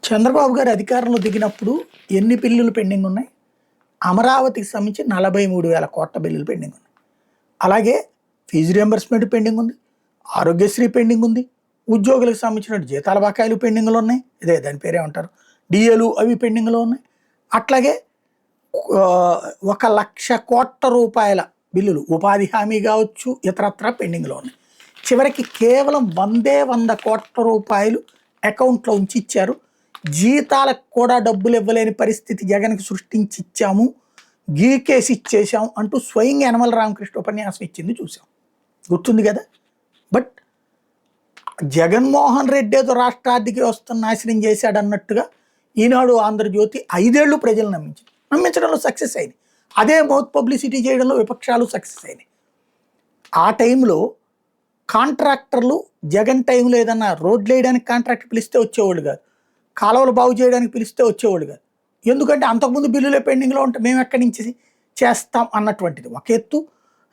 చంద్రబాబు గారు అధికారంలో దిగినప్పుడు ఎన్ని బిల్లులు పెండింగ్ ఉన్నాయి? అమరావతికి సంబంధించి 43,000 కోట్ల బిల్లులు పెండింగ్ ఉన్నాయి. అలాగే ఫీజు రియంబర్స్మెంట్ పెండింగ్ ఉంది, ఆరోగ్యశ్రీ పెండింగ్ ఉంది, ఉద్యోగులకు సంబంధించిన జీతాల బకాయిలు పెండింగ్లో ఉన్నాయి, దాని పేరేమంటారు, డిఏలు అవి పెండింగ్లో ఉన్నాయి. అట్లాగే 1,00,000 కోట్ల రూపాయల బిల్లులు ఉపాధి హామీ కావచ్చు ఇతరత్ర పెండింగ్లో ఉన్నాయి. చివరికి కేవలం 100 కోట్ల రూపాయలు అకౌంట్లో ఉంచి ఇచ్చారు. జీతాలకు కూడా డబ్బులు ఇవ్వలేని పరిస్థితి జగన్కి సృష్టించి ఇచ్చాము, గీకేసి ఇచ్చేసాం అంటూ స్వయంగా యనమల రామకృష్ణ ఉపన్యాసం ఇచ్చింది చూసాం, గుర్తుంది కదా. బట్ జగన్మోహన్ రెడ్డి ఏదో రాష్ట్ర ఆర్థిక వ్యవస్థను నాశనం చేశాడన్నట్టుగా ఈనాడు ఆంధ్రజ్యోతి 5 ఏళ్ళు ప్రజలు నమ్మించడంలో సక్సెస్ అయింది. అదే మౌత్ పబ్లిసిటీ చేయడంలో విపక్షాలు సక్సెస్ అయినాయి. ఆ టైంలో కాంట్రాక్టర్లు జగన్ టైంలో ఏదన్నా రోడ్లు వేయడానికి కాంట్రాక్టర్ పిలిస్తే వచ్చేవాళ్ళు కాదు, కాలువలు బాగు చేయడానికి పిలిస్తే వచ్చేవాళ్ళు కాదు. ఎందుకంటే అంతకుముందు బిల్లులే పెండింగ్లో ఉంటే మేము ఎక్కడి నుంచి చేస్తాం అన్నటువంటిది ఒక ఎత్తు.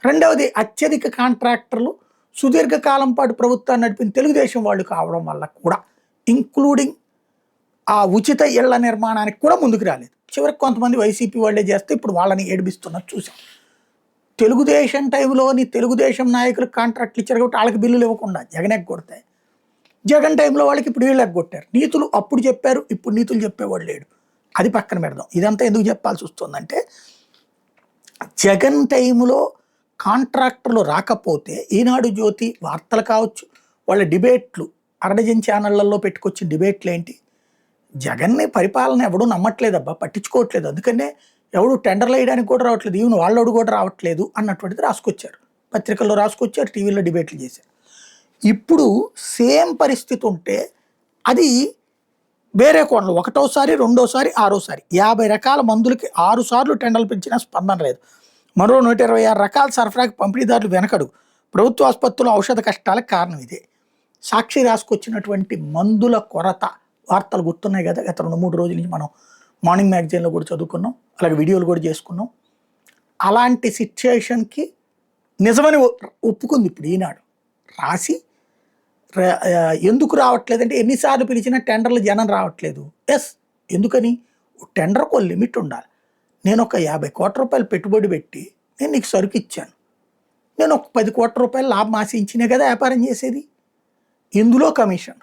రెండవది, అత్యధిక కాంట్రాక్టర్లు సుదీర్ఘకాలం పాటు ప్రభుత్వాన్ని నడిపిన తెలుగుదేశం వాళ్ళు కావడం వల్ల కూడా, ఇంక్లూడింగ్ ఆ ఉచిత ఇళ్ల నిర్మాణానికి కూడా ముందుకు రాలేదు. చివరికి కొంతమంది వైసీపీ వాళ్ళే చేస్తే ఇప్పుడు వాళ్ళని ఏడిపిస్తున్నది చూసాం. తెలుగుదేశం టైంలోని తెలుగుదేశం నాయకులు కాంట్రాక్ట్లు ఇచ్చారు కాబట్టి వాళ్ళకి బిల్లులు ఇవ్వకుండా జగన్ ఎగ్గొడతాయి. జగన్ టైంలో వాళ్ళకి ఇప్పుడు వీళ్ళు ఎగ్గొట్టారు. నీతులు అప్పుడు చెప్పారు, ఇప్పుడు నీతులు చెప్పేవాళ్ళు లేడు. అది పక్కన పెడదాం. ఇదంతా ఎందుకు చెప్పాల్సి వస్తుందంటే, జగన్ టైంలో కాంట్రాక్టర్లు రాకపోతే ఈనాడు జ్యోతి వార్తలు కావచ్చు, వాళ్ళ డిబేట్లు అరడజన్ ఛానళ్లలో పెట్టుకొచ్చిన డిబేట్లు ఏంటి, జగన్ని పరిపాలన ఎవడు నమ్మట్లేదబ్బా, పట్టించుకోవట్లేదు, అందుకనే ఎవడు టెండర్లు వేయడానికి కూడా రావట్లేదు, ఈవెన్ వాళ్ళోడు కూడా రావట్లేదు అన్నటువంటిది రాసుకొచ్చారు, పత్రికల్లో రాసుకొచ్చారు, టీవీలో డిబేట్లు చేశారు. ఇప్పుడు సేమ్ పరిస్థితి ఉంటే అది వేరే కోణంలో ఒకటోసారి, రెండోసారి, ఆరోసారి 50 రకాల మందులకి 6 సార్లు టెండర్లు పెంచినా స్పందన లేదు. మరో 126 రకాల సరఫరాకి పంపిణీదారులు వెనకడు. ప్రభుత్వ ఆసుపత్రుల ఔషధ కష్టాలకు కారణం ఇదే. సాక్షి రాసుకొచ్చినటువంటి మందుల కొరత వార్తలు గుర్తున్నాయి కదా, గత 2-3 రోజుల నుంచి మనం మార్నింగ్ మ్యాగజైన్లో కూడా చదువుకున్నాం, అలాగే వీడియోలు కూడా చేసుకున్నాం. అలాంటి సిచ్యుయేషన్కి నిజమని ఒప్పుకుంది ఇప్పుడు ఈనాడు రాసి. ఎందుకు రావట్లేదంటే, ఎన్నిసార్లు పిలిచినా టెండర్లు జనం రావట్లేదు. ఎస్, ఎందుకని? టెండర్కు లిమిట్ ఉండాలి. నేను ఒక 50 కోట్ల రూపాయలు పెట్టుబడి పెట్టి నేను నీకు సరుకు ఇచ్చాను, నేను ఒక 10 కోట్ల రూపాయలు లాభం ఆశించినే కదా వ్యాపారం చేసేది. ఇందులో కమిషన్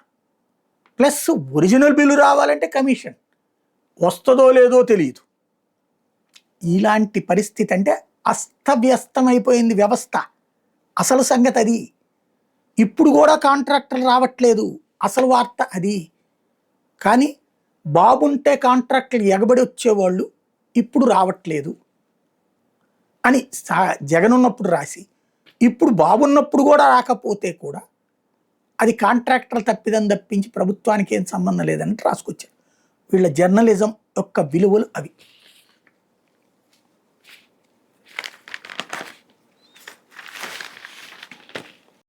ప్లస్ ఒరిజినల్ బిల్లు రావాలంటే కమిషన్, వస్తుందో లేదో తెలియదు. ఇలాంటి పరిస్థితి అంటే అస్తవ్యస్తమైపోయింది వ్యవస్థ. అసలు సంగతి అది. ఇప్పుడు కూడా కాంట్రాక్టర్లు రావట్లేదు, అసలు వార్త అది. కానీ బాబుంటే కాంట్రాక్టర్లు ఎగబడి వచ్చేవాళ్ళు ఇప్పుడు రావట్లేదు అని జగన్ ఉన్నప్పుడు రాసి, ఇప్పుడు బాబున్నప్పుడు కూడా రాకపోతే కూడా అది కాంట్రాక్టర్లు తప్పిదని తప్పించి ప్రభుత్వానికి ఏం సంబంధం లేదని రాసుకొచ్చారు. వీళ్ళ జర్నలిజం యొక్క విలువలు అవి.